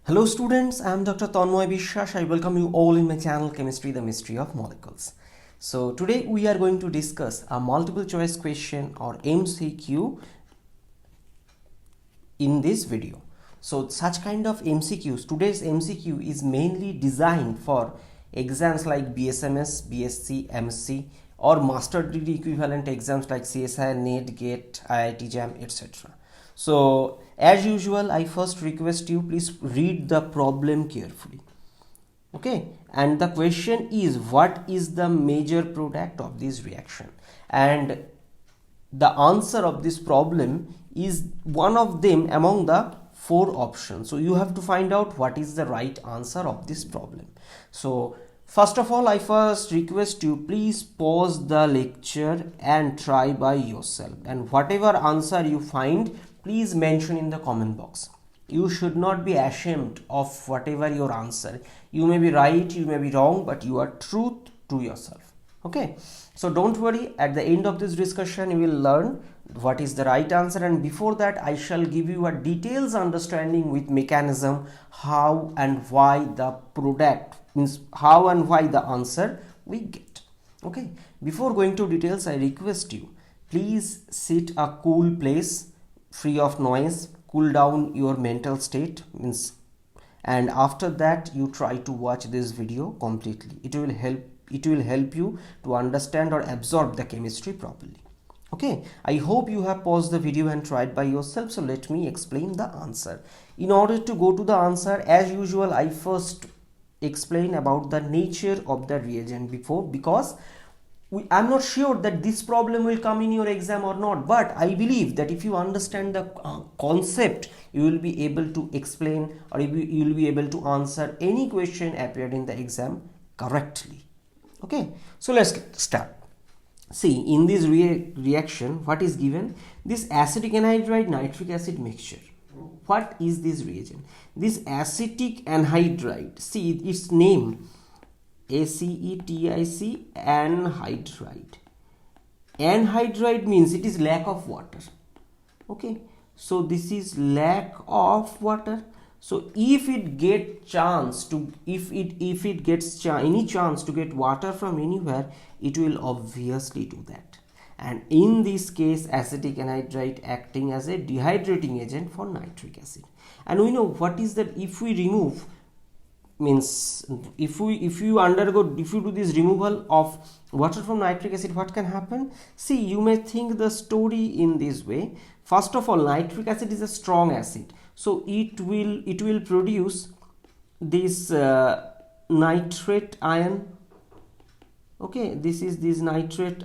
Hello students, I am Dr. Tanmoy Biswas. I welcome you all in my channel Chemistry, the Mystery of Molecules. So today we are going to discuss a multiple choice question or MCQ in this video. So such kind of MCQs, today's MCQ is mainly designed for exams like BSMS, BSc, MSc or master degree equivalent exams like CSI, NET, GATE, IIT JAM, etc. So as usual, I first request you please read the problem carefully. Okay, and the question is, what is the major product of this reaction? And the answer of this problem is one of them among the four options. So you have to find out what is the right answer of this problem. So first of all, I first request you please pause the lecture and try by yourself, and whatever answer you find, please mention in the comment box. You should not be ashamed of whatever your answer. You may be right, you may be wrong, but you are truth to yourself. Okay, so don't worry, at the end of this discussion you will learn what is the right answer, and before that I shall give you a details understanding with mechanism how and why the product means how and why the answer we get. Okay, before going to details, I request you please sit a cool place free of noise, cool down your mental state means, and after that you try to watch this video completely. It will help you to understand or absorb the chemistry properly. Okay, I hope you have paused the video and tried by yourself. So let me explain the answer. In order to go to the answer, as usual, I first explain about the nature of the reagent before, because I'm not sure that this problem will come in your exam or not, but I believe that if you understand the concept, you will be able to explain or you will be able to answer any question appeared in the exam correctly. Okay, so let's start. See, in this reaction, what is given? This acetic anhydride nitric acid mixture. What is this reagent? This acetic anhydride, see its name, ACETIC, anhydride. Anhydride means it is lack of water. Okay, so this is lack of water. So if it gets chance to any chance to get water from anywhere, it will obviously do that. And in this case, acetic anhydride acting as a dehydrating agent for nitric acid. And we know what is that if we remove means if you do this removal of water from nitric acid, what can happen? See, you may think the story in this way. First of all, nitric acid is a strong acid, so it will produce this nitrate ion. Okay, this is this nitrate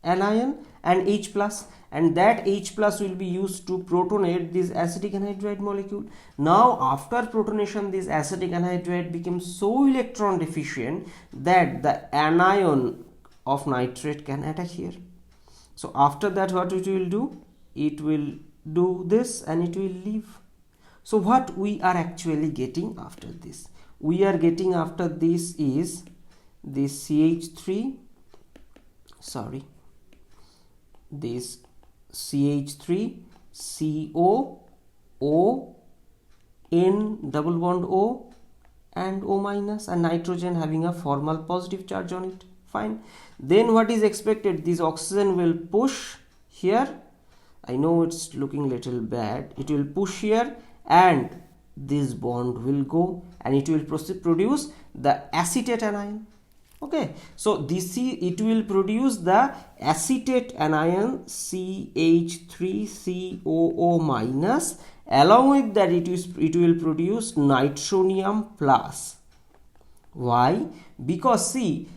anion and H plus, and that H plus will be used to protonate this acetic anhydride molecule. Now after protonation, this acetic anhydride becomes so electron deficient that the anion of nitrate can attack here. So after that, what it will do? It will do this and it will leave. So what we are actually getting after this? We are getting after this is this CH3, sorry, this CH3 CO O N double bond O and O minus, and nitrogen having a formal positive charge on it. Fine. Then what is expected? This oxygen will push here. I know it's looking little bad. It will push here and this bond will go and it will produce the acetate anion. Okay, so it will produce the acetate anion CH3COO minus. Along with that, it will produce nitronium plus. Why? Because see,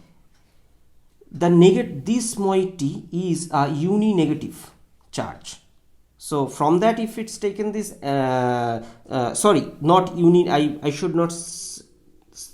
this moiety is a uni-negative charge. So from that, if it's taken this sorry, not uni, I should not,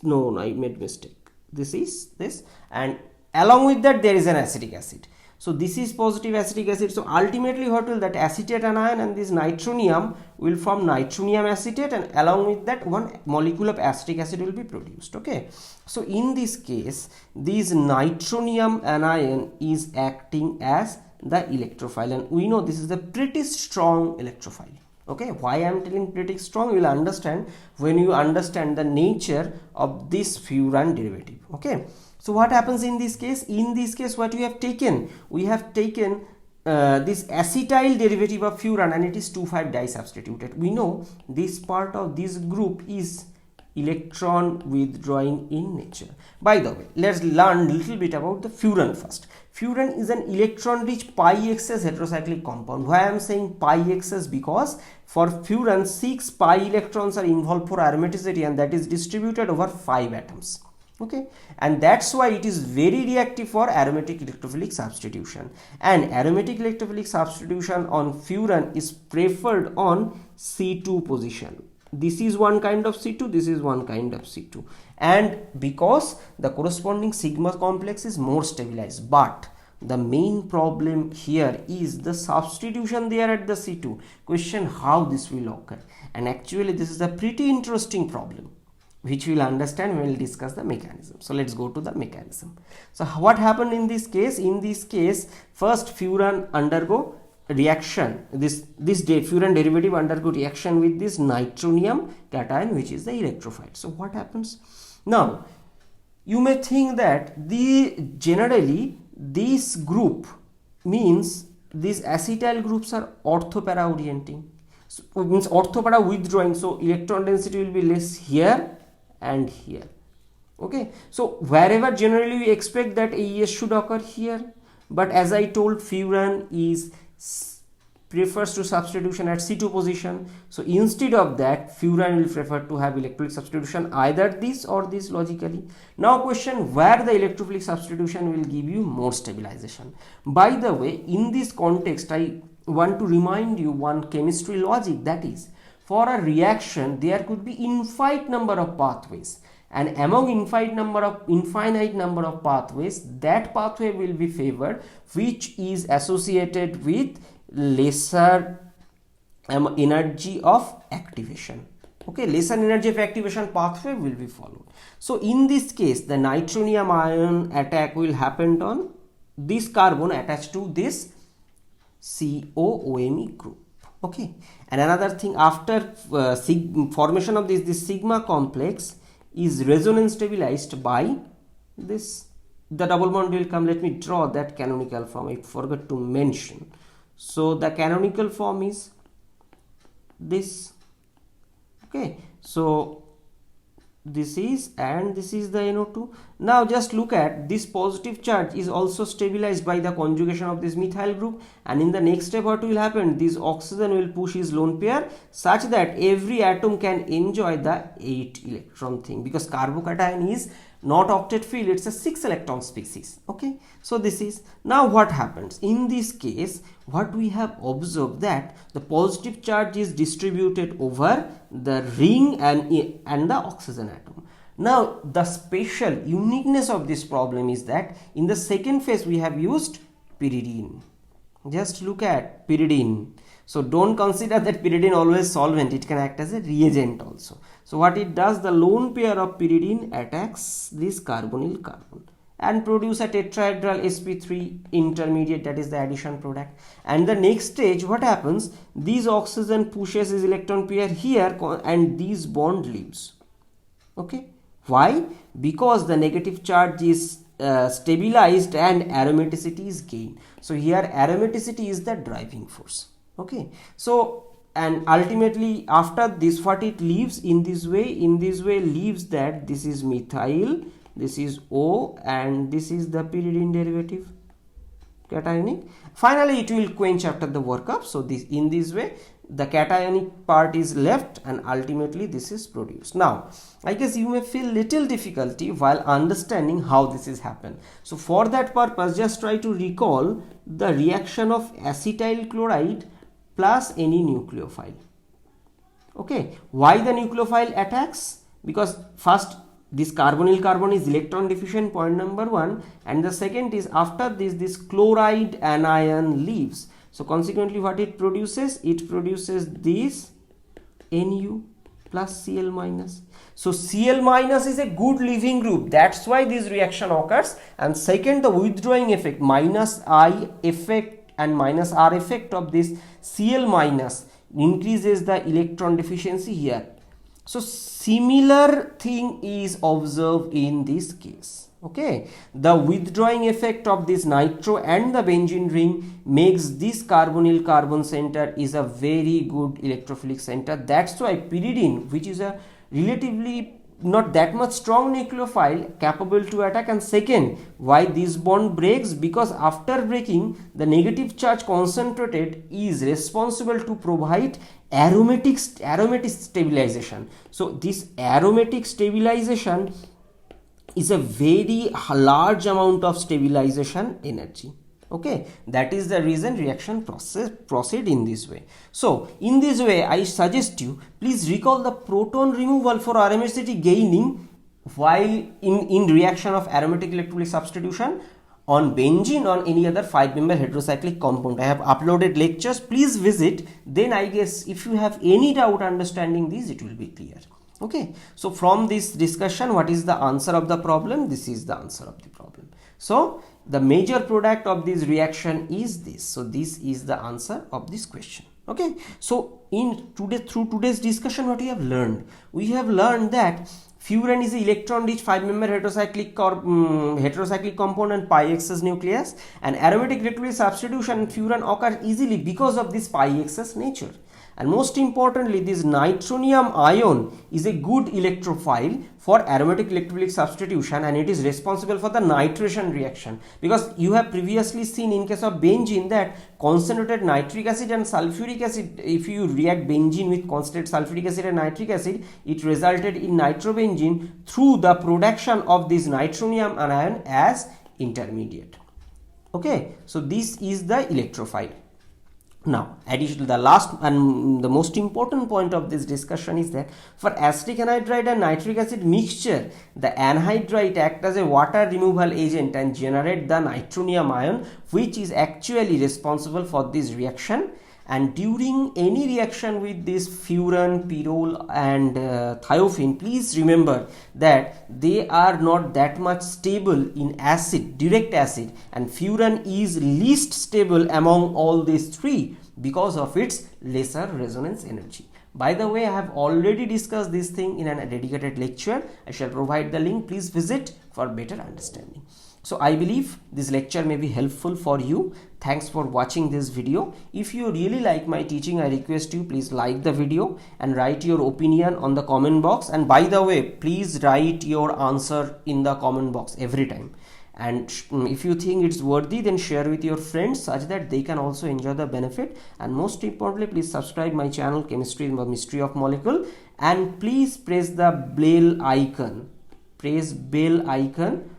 no, I made mistake. This is this, and along with that there is an acetic acid. So this is positive acetic acid. So ultimately what will that acetate anion and this nitronium will form nitronium acetate, and along with that one molecule of acetic acid will be produced. Okay, so in this case, this nitronium anion is acting as the electrophile, and we know this is a pretty strong electrophile. Okay, why I am telling pretty strong, you will understand when you understand the nature of this furan derivative. Okay, so what happens in this case? In this case, what we have taken? We have taken this acetyl derivative of furan, and it is 2,5 disubstituted. We know this part of this group is electron withdrawing in nature. By the way, let's learn a little bit about the furan first. Furan is an electron rich pi XS heterocyclic compound. Why I am saying pi XS? Because for furan 6 pi electrons are involved for aromaticity, and that is distributed over 5 atoms. Okay, and that's why it is very reactive for aromatic electrophilic substitution, and aromatic electrophilic substitution on furan is preferred on C2 position. This is one kind of C2, this is one kind of C2, and because the corresponding sigma complex is more stabilized. But the main problem here is the substitution there at the C2. Question how this will occur, and actually this is a pretty interesting problem which we will understand when we will discuss the mechanism. So let's go to the mechanism. So what happened in this case? In this case, first furan undergo reaction, this furan derivative undergo reaction with this nitronium cation, which is the electrophile. So what happens now? You may think that generally this group means these acetyl groups are orthopara orienting, so it means orthopara withdrawing, so electron density will be less here and here. Okay, so wherever generally we expect that AES should occur here, but as I told, furan prefers to substitution at C2 position, so instead of that furan will prefer to have electrophilic substitution either this or this logically. Now question, where the electrophilic substitution will give you more stabilization. By the way, in this context I want to remind you one chemistry logic, that is, for a reaction there could be infinite number of pathways, and among infinite number of pathways, that pathway will be favored which is associated with lesser energy of activation. Okay, lesser energy of activation pathway will be followed. So in this case, the nitronium ion attack will happen on this carbon attached to this COOMe group. Okay, and another thing, after formation of this sigma complex is resonance stabilized by this, the double bond will come. Let me draw that canonical form, I forgot to mention. So the canonical form is this. Okay, so this is, and this is the NO2. Now just look at this positive charge is also stabilized by the conjugation of this methyl group, and in the next step what will happen, this oxygen will push his lone pair such that every atom can enjoy the 8 electron thing, because carbocation is not octet field, it's a 6 electron species. Okay, so this is, now what happens in this case, what we have observed that the positive charge is distributed over the ring and the oxygen atom. Now the special uniqueness of this problem is that in the second phase we have used pyridine. Just look at pyridine. So don't consider that pyridine always solvent, it can act as a reagent also. So what it does, the lone pair of pyridine attacks this carbonyl carbon and produce a tetrahedral sp3 intermediate, that is the addition product. And the next stage, what happens, this oxygen pushes his electron pair here and this bond leaves. Okay, why? Because the negative charge is stabilized and aromaticity is gained. So here aromaticity is the driving force. Okay, so and ultimately after this, what it leaves in this way leaves that this is methyl, this is O, and this is the pyridine derivative cationic. Finally it will quench after the workup. So this, in this way the cationic part is left and ultimately this is produced. Now I guess you may feel little difficulty while understanding how this is happened. So for that purpose, just try to recall the reaction of acetyl chloride plus any nucleophile. Okay, why the nucleophile attacks? Because first this carbonyl carbon is electron deficient, point number 1, and the second is after this chloride anion leaves. So consequently what it produces? It produces this Nu plus Cl minus. So Cl minus is a good leaving group, that's why this reaction occurs. And second, the withdrawing effect, minus I effect and minus R effect of this Cl minus increases the electron deficiency here. So similar thing is observed in this case. Okay, the withdrawing effect of this nitro and the benzene ring makes this carbonyl carbon center is a very good electrophilic center. That's why pyridine, which is a relatively not that much strong nucleophile, capable to attack. And second, why this bond breaks, because after breaking, the negative charge concentrated is responsible to provide aromatic stabilization. So this aromatic stabilization is a very large amount of stabilization energy. Okay, that is the reason reaction proceed in this way. So in this way, I suggest you please recall the proton removal for aromaticity gaining while in reaction of aromatic electrolytic substitution on benzene or any other 5-member heterocyclic compound. I have uploaded lectures, please visit. Then I guess if you have any doubt understanding this, it will be clear. Okay, so from this discussion, what is the answer of the problem? This is the answer of the problem. So the major product of this reaction is this. So this is the answer of this question. Okay, so through today's discussion, what we have learned? We have learned that furan is an electron-rich 5-member heterocyclic compound and pi excess nucleus, and aromatic electrolytic substitution in furan occurs easily because of this pi excess nature. And most importantly, this nitronium ion is a good electrophile for aromatic electrolytic substitution, and it is responsible for the nitration reaction, because you have previously seen in case of benzene that concentrated nitric acid and sulfuric acid, if you react benzene with concentrated sulfuric acid and nitric acid, it resulted in nitrobenzene through the production of this nitronium ion as intermediate. Okay, so this is the electrophile. Now, the last and the most important point of this discussion is that for acetic anhydride and nitric acid mixture, the anhydride act as a water removal agent and generate the nitronium ion, which is actually responsible for this reaction. And during any reaction with this furan, pyrrole and thiophene, please remember that they are not that much stable in acid, direct acid, and furan is least stable among all these three because of its lesser resonance energy. By the way, I have already discussed this thing in a dedicated lecture. I shall provide the link. Please visit for better understanding. So I believe this lecture may be helpful for you. Thanks for watching this video. If you really like my teaching, I request you please like the video and write your opinion on the comment box. And by the way, please write your answer in the comment box every time. And if you think it's worthy, then share with your friends such that they can also enjoy the benefit. And most importantly, please subscribe my channel Chemistry the Mystery of Molecule, and please press the bell icon. Press bell icon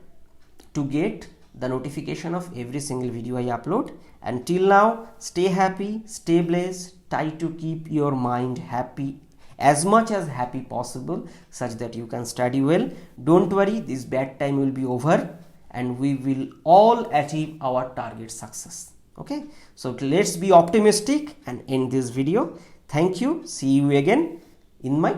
to get the notification of every single video I upload. Until now, stay happy, stay blessed, try to keep your mind happy, as much as happy possible, such that you can study well. Don't worry, this bad time will be over and we will all achieve our target success. Okay, so let's be optimistic and end this video. Thank you. See you again in my